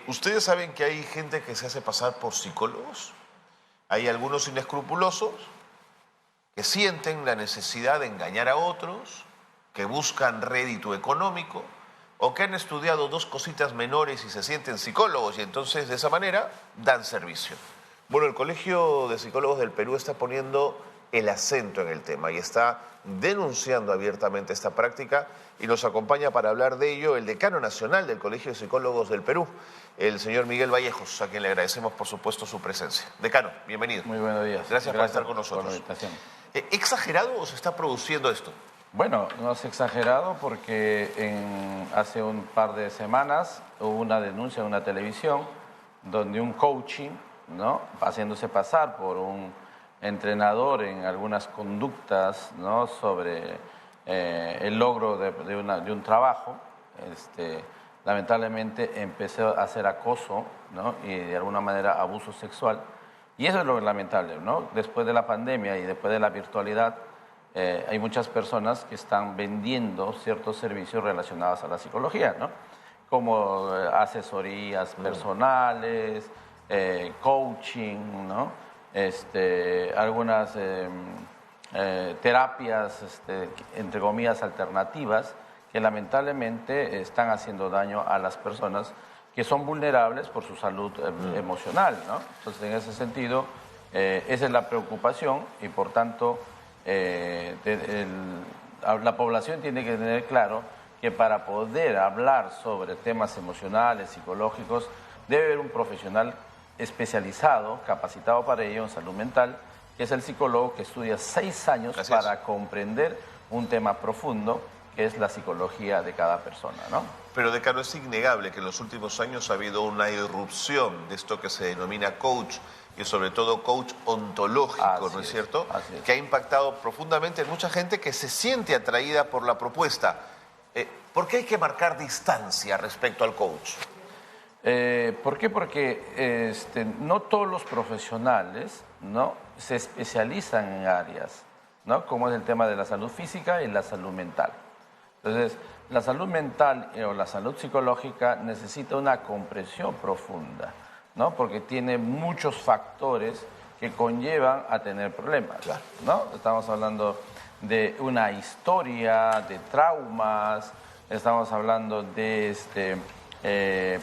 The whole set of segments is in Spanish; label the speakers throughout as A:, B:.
A: Ustedes saben que hay gente que se hace pasar por psicólogos. Hay algunos inescrupulosos que sienten la necesidad de engañar a otros, que buscan rédito económico o que han estudiado dos cositas menores y se sienten psicólogos y entonces de esa manera dan servicio. Bueno, el Colegio de Psicólogos del Perú está poniendo el acento en el tema y está denunciando abiertamente esta práctica y nos acompaña para hablar de ello el decano nacional del Colegio de Psicólogos del Perú, el señor Miguel Vallejos, a quien le agradecemos por supuesto su presencia. Decano, bienvenido.
B: Muy buenos días.
A: Gracias por estar con nosotros.
B: Por la invitación.
A: ¿Exagerado o se está produciendo esto?
B: Bueno, no es exagerado porque hace un par de semanas hubo una denuncia en una televisión donde un coaching, ¿no?, haciéndose pasar por un entrenador en algunas conductas, ¿no?, sobre el logro de un trabajo, lamentablemente empezó a hacer acoso, ¿no?, y de alguna manera abuso sexual. Y eso es lo lamentable, ¿no? Después de la pandemia y después de la virtualidad, hay muchas personas que están vendiendo ciertos servicios relacionados a la psicología, ¿no? Como asesorías personales, coaching, ¿no? Algunas terapias, entre comillas, alternativas, que lamentablemente están haciendo daño a las personas que son vulnerables por su salud emocional, ¿no? Entonces, en ese sentido, esa es la preocupación y, por tanto, la población tiene que tener claro que para poder hablar sobre temas emocionales, psicológicos, debe haber un profesional especializado, capacitado para ello en salud mental, que es el psicólogo que estudia 6 años para comprender un tema profundo, que es la psicología de cada persona, ¿no?
A: Pero, decano, es innegable que en los últimos años ha habido una irrupción de esto que se denomina coach y sobre todo coach ontológico, ¿no es cierto?
B: Así es.
A: Que ha impactado profundamente en mucha gente que se siente atraída por la propuesta. ¿Por qué hay que marcar distancia respecto al coach?
B: ¿Por qué? Porque no todos los profesionales, ¿no?, se especializan en áreas, ¿no?, como es el tema de la salud física y la salud mental. Entonces, la salud mental o la salud psicológica necesita una comprensión profunda, ¿no?, porque tiene muchos factores que conllevan a tener problemas, ¿no? Estamos hablando de una historia, de traumas, estamos hablando de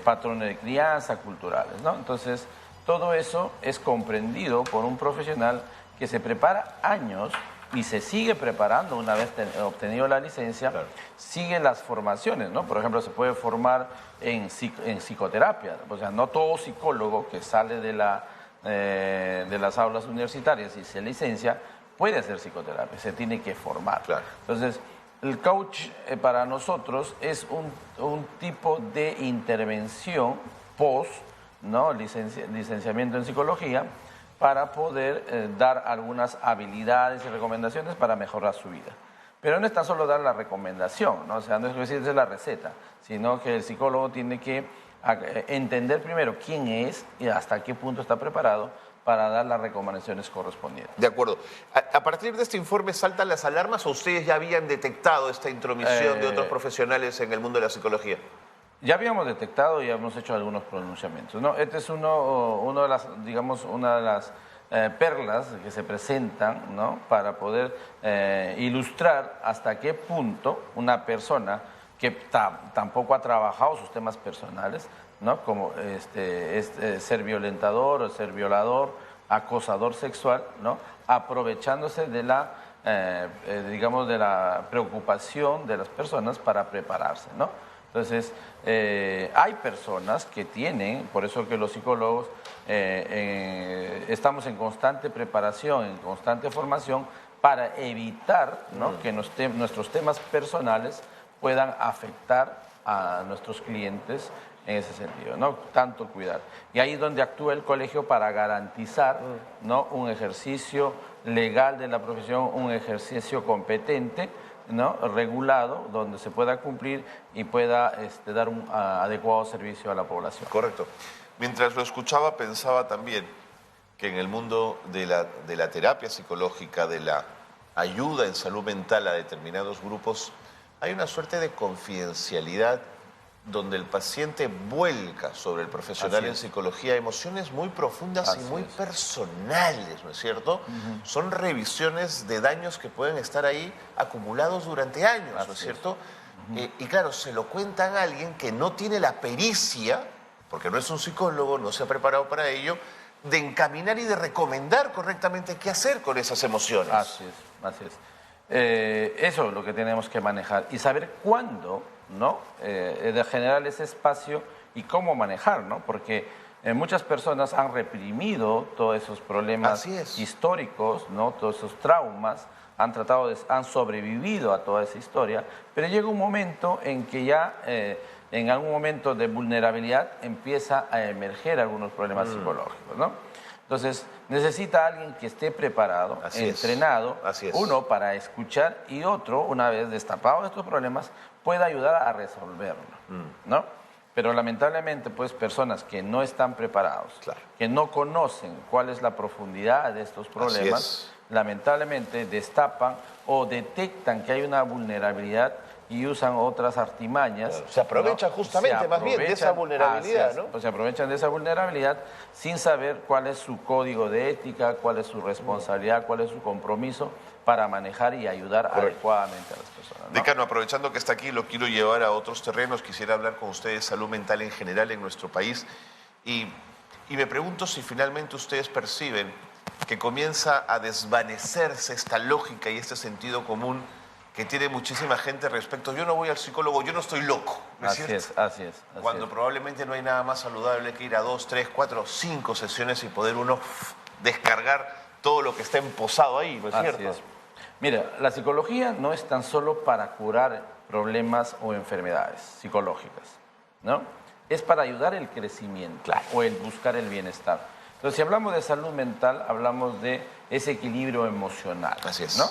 B: patrones de crianza culturales, ¿no? Entonces, todo eso es comprendido por un profesional que se prepara años y se sigue preparando una vez obtenido la licencia, sigue las formaciones, ¿no? Por ejemplo, se puede formar en psicoterapia, o sea, no todo psicólogo que sale de las aulas universitarias y se licencia puede hacer psicoterapia, se tiene que formar. Entonces, el coach para nosotros es un tipo de intervención post, ¿no?, licenciamiento en psicología, para poder dar algunas habilidades y recomendaciones para mejorar su vida. Pero no es tan solo dar la recomendación, ¿no? O sea, no es decir, es la receta, sino que el psicólogo tiene que entender primero quién es y hasta qué punto está preparado para dar las recomendaciones correspondientes.
A: De acuerdo. ¿A partir de este informe saltan las alarmas o ustedes ya habían detectado esta intromisión de otros profesionales en el mundo de la psicología?
B: Ya habíamos detectado y hemos hecho algunos pronunciamientos, ¿no? Este es una de las perlas que se presentan, ¿no?, para poder ilustrar hasta qué punto una persona que tampoco ha trabajado sus temas personales, ¿no?, como ser violentador o ser violador, acosador sexual, ¿no?, aprovechándose de de la preocupación de las personas para prepararse, ¿no? Entonces, hay personas que tienen, por eso que los psicólogos estamos en constante preparación, en constante formación, para evitar, ¿no?, que nuestros temas personales puedan afectar a nuestros clientes en ese sentido, ¿no? Tanto cuidar. Y ahí es donde actúa el colegio para garantizar, ¿no?, un ejercicio legal de la profesión, un ejercicio competente, ¿no?, regulado, donde se pueda cumplir y pueda dar un adecuado servicio a la población.
A: Correcto. Mientras lo escuchaba, pensaba también que en el mundo de la terapia psicológica, de la ayuda en salud mental a determinados grupos, hay una suerte de confidencialidad donde el paciente vuelca sobre el profesional
B: Así
A: en
B: es.
A: psicología emociones muy profundas y
B: Así
A: muy
B: es.
A: personales, ¿no es cierto? Son revisiones de daños que pueden estar ahí acumulados durante años, ¿no es
B: Así es.
A: cierto? Y claro, se lo cuentan a alguien que no tiene la pericia, porque no es un psicólogo, no se ha preparado para ello, de encaminar y de recomendar correctamente qué hacer con esas emociones.
B: Así es, así es. Eso es lo que tenemos que manejar y saber cuándo, ¿no? De generar ese espacio y cómo manejar, ¿no? Porque muchas personas han reprimido todos esos problemas
A: Así es.
B: históricos, ¿no? Todos esos traumas, han sobrevivido a toda esa historia, pero llega un momento en que ya, en algún momento de vulnerabilidad, empieza a emerger algunos problemas psicológicos, ¿no? Entonces, necesita alguien que esté preparado,
A: Así es.
B: entrenado,
A: Así es.
B: uno para escuchar y otro, una vez destapados estos problemas, pueda ayudar a resolverlo, ¿no? Pero lamentablemente, pues, personas que no están preparados,
A: Claro.
B: que no conocen cuál es la profundidad de estos problemas,
A: es.
B: lamentablemente destapan o detectan que hay una vulnerabilidad y usan otras artimañas.
A: Claro, se aprovechan justamente más bien de esa vulnerabilidad,
B: así es,
A: ¿no?
B: pues se aprovechan de esa vulnerabilidad sin saber cuál es su código de ética, cuál es su responsabilidad, cuál es su compromiso para manejar y ayudar adecuadamente a las personas, ¿no?
A: Decano, aprovechando que está aquí, lo quiero llevar a otros terrenos. Quisiera hablar con ustedes de salud mental en general en nuestro país. Y me pregunto si finalmente ustedes perciben que comienza a desvanecerse esta lógica y este sentido común que tiene muchísima gente respecto. Yo no voy al psicólogo, yo no estoy loco, ¿no es
B: Así
A: cierto?
B: es, así es. Así
A: Cuando
B: es.
A: probablemente no hay nada más saludable que ir a 2, 3, 4, 5 sesiones y poder uno descargar todo lo que está emposado ahí, ¿no es
B: Así
A: cierto?
B: es. Mira, la psicología no es tan solo para curar problemas o enfermedades psicológicas, ¿no? Es para ayudar el crecimiento o el buscar el bienestar. Entonces, si hablamos de salud mental, hablamos de ese equilibrio emocional,
A: Así es.
B: ¿no?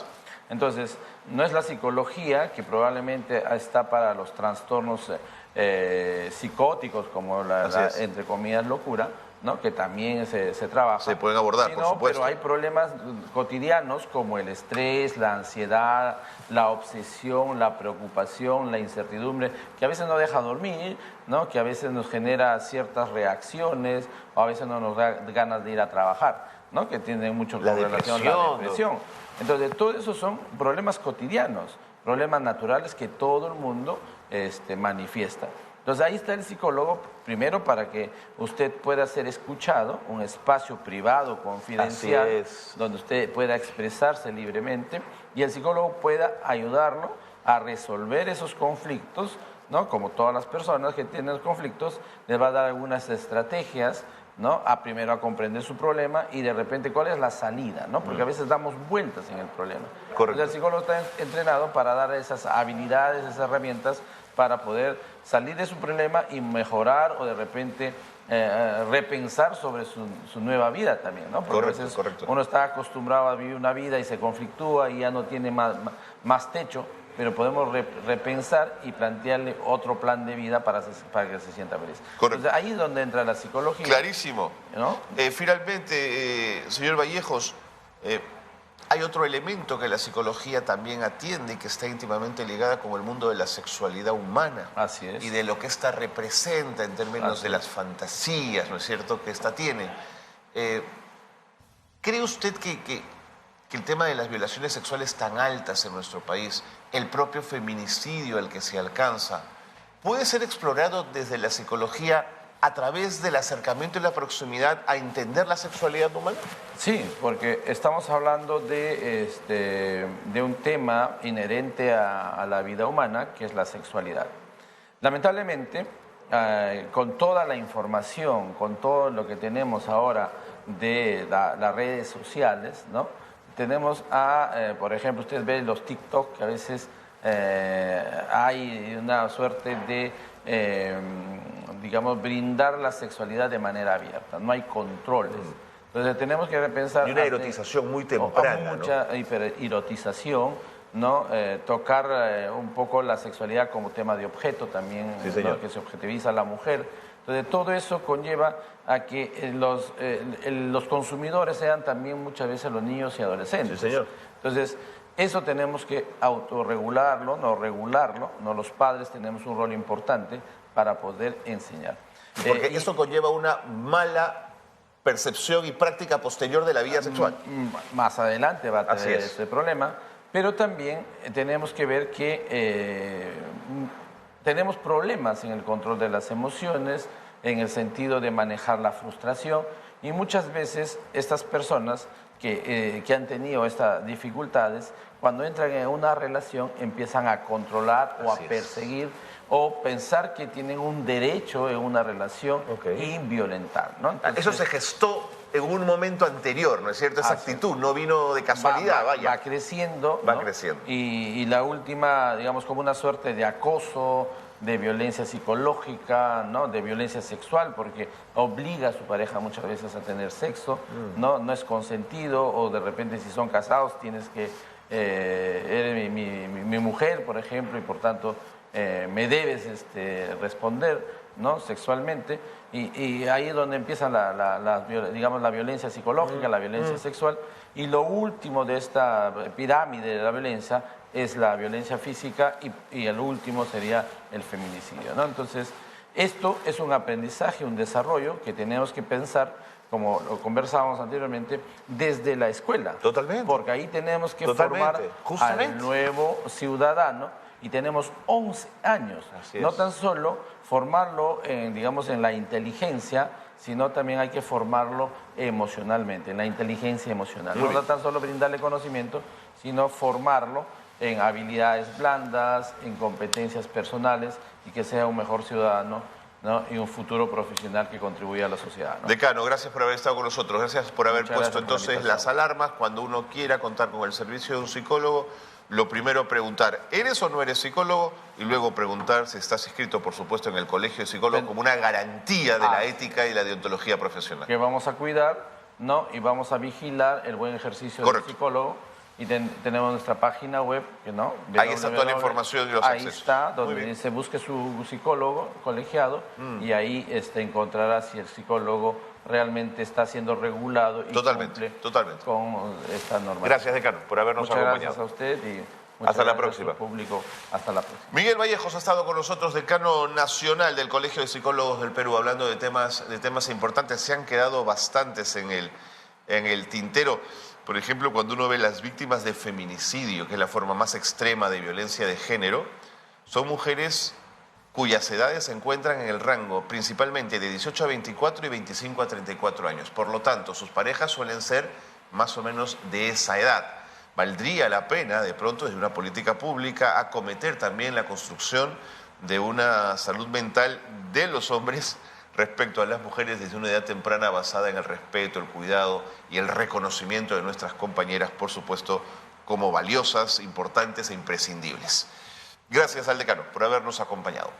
B: Entonces, no es la psicología que probablemente está para los trastornos psicóticos, como
A: Así es.
B: entre comillas, locura, ¿no? Que también se trabaja.
A: Se pueden abordar, por supuesto.
B: Pero hay problemas cotidianos como el estrés, la ansiedad, la obsesión, la preocupación, la incertidumbre, que a veces no deja dormir, ¿no? Que a veces nos genera ciertas reacciones o a veces no nos da ganas de ir a trabajar, ¿no? Que tiene mucho
A: La
B: correlación
A: depresión,
B: la depresión. Entonces, todo eso son problemas cotidianos, problemas naturales que todo el mundo manifiesta. Entonces, ahí está el psicólogo, primero para que usted pueda ser escuchado, un espacio privado, confidencial,
A: Así es.
B: donde usted pueda expresarse libremente y el psicólogo pueda ayudarlo a resolver esos conflictos, ¿no? Como todas las personas que tienen conflictos, les va a dar algunas estrategias, ¿no? Primero a comprender su problema y de repente cuál es la salida, ¿no? Porque a veces damos vueltas en el problema.
A: Correcto.
B: Entonces, el psicólogo está entrenado para dar esas habilidades, esas herramientas para poder salir de su problema y mejorar o de repente repensar sobre su nueva vida también, ¿no? Porque
A: Correcto,
B: a veces
A: correcto.
B: uno está acostumbrado a vivir una vida y se conflictúa y ya no tiene más techo, pero podemos repensar y plantearle otro plan de vida para que se sienta feliz.
A: Correcto.
B: Entonces, ahí es donde entra la psicología.
A: Clarísimo.
B: ¿No?
A: Finalmente, señor Vallejos, hay otro elemento que la psicología también atiende y que está íntimamente ligada con el mundo de la sexualidad humana.
B: Así es.
A: Y de lo que ésta representa en términos
B: Así
A: de
B: es.
A: las fantasías, ¿no es cierto?, que ésta tiene. ¿Cree usted que el tema de las violaciones sexuales tan altas en nuestro país, el propio feminicidio al que se alcanza, puede ser explorado desde la psicología a través del acercamiento y la proximidad a entender la sexualidad humana?
B: Sí, porque estamos hablando de un tema inherente a la vida humana, que es la sexualidad. Lamentablemente, con toda la información, con todo lo que tenemos ahora de las redes sociales, ¿no? Tenemos por ejemplo, ustedes ven los TikTok, que a veces hay una suerte de, digamos, brindar la sexualidad de manera abierta, no hay controles. Entonces tenemos que repensar...
A: Y una erotización muy temprana, ¿no?
B: Mucha erotización, ¿no? Tocar un poco la sexualidad como tema de objeto también,
A: Sí, señor.
B: ¿no? Que se objetiviza a la mujer. Entonces todo eso conlleva a que los consumidores sean también muchas veces los niños y adolescentes.
A: Sí, señor.
B: Entonces Eso tenemos que autorregularlo, no regularlo, no, los padres tenemos un rol importante para poder enseñar.
A: Porque eso conlleva una mala percepción y práctica posterior de la vida sexual.
B: Más adelante va a
A: Así
B: tener
A: es.
B: este problema, pero también tenemos que ver que tenemos problemas en el control de las emociones, en el sentido de manejar la frustración, y muchas veces estas personas que han tenido estas dificultades, cuando entran en una relación empiezan a controlar o a
A: Así es.
B: perseguir o pensar que tienen un derecho en una relación y violentar, ¿no? Entonces,
A: Eso se gestó en un momento anterior, ¿no es cierto? Esa actitud no vino de casualidad, vaya.
B: va creciendo.
A: Va
B: ¿no?
A: creciendo.
B: Y la última, digamos, como una suerte de acoso, de violencia psicológica, ¿no? De violencia sexual, porque obliga a su pareja muchas veces a tener sexo, ¿no? No es consentido, o de repente si son casados tienes que, eres mi mujer, por ejemplo, y por tanto me debes responder, ¿no? Sexualmente, y ahí es donde empieza digamos, la violencia psicológica, la violencia sexual, y lo último de esta pirámide de la violencia es la violencia física y el último sería el feminicidio, ¿no? Entonces, esto es un aprendizaje, un desarrollo que tenemos que pensar, como lo conversábamos anteriormente, desde la escuela.
A: Totalmente.
B: Porque ahí tenemos que
A: Totalmente.
B: formar
A: Justamente.
B: al nuevo ciudadano, y tenemos 11 años.
A: Así
B: No
A: es.
B: tan solo formarlo digamos, en la inteligencia, sino también hay que formarlo emocionalmente, en la inteligencia emocional.
A: Muy
B: No
A: bien.
B: tan solo brindarle conocimiento, sino formarlo en habilidades blandas, en competencias personales, y que sea un mejor ciudadano, ¿no? Y un futuro profesional que contribuya a la sociedad, ¿no?
A: Decano, gracias por haber estado con nosotros, gracias por haber
B: Muchas
A: puesto
B: gracias por la
A: entonces las
B: invitación.
A: alarmas. Cuando uno quiera contar con el servicio de un psicólogo, lo primero preguntar, ¿eres o no eres psicólogo? Y luego preguntar si estás inscrito, por supuesto, en el Colegio de Psicólogos como una garantía de la ética y la deontología profesional.
B: Que vamos a cuidar, ¿no? Y vamos a vigilar el buen ejercicio
A: Correcto.
B: del psicólogo. Y tenemos nuestra página web, ¿no?
A: Ahí está toda la
B: www.
A: información y los
B: Ahí
A: accesos.
B: está,
A: Muy
B: donde
A: bien.
B: dice busque su psicólogo colegiado, y ahí encontrará si el psicólogo realmente está siendo regulado y
A: Totalmente,
B: cumple
A: totalmente.
B: con esta norma.
A: Gracias, decano, por habernos
B: Muchas
A: acompañado.
B: gracias a usted y muchas
A: Hasta la
B: gracias
A: próxima.
B: al público. Hasta la próxima.
A: Miguel Vallejos ha estado con nosotros, decano nacional del Colegio de Psicólogos del Perú, hablando de temas importantes. Se han quedado bastantes en el tintero. Por ejemplo, cuando uno ve las víctimas de feminicidio, que es la forma más extrema de violencia de género, son mujeres cuyas edades se encuentran en el rango principalmente de 18 a 24 y 25 a 34 años. Por lo tanto, sus parejas suelen ser más o menos de esa edad. Valdría la pena, de pronto, desde una política pública, acometer también la construcción de una salud mental de los hombres respecto a las mujeres desde una edad temprana, basada en el respeto, el cuidado y el reconocimiento de nuestras compañeras, por supuesto, como valiosas, importantes e imprescindibles. Gracias al decano por habernos acompañado.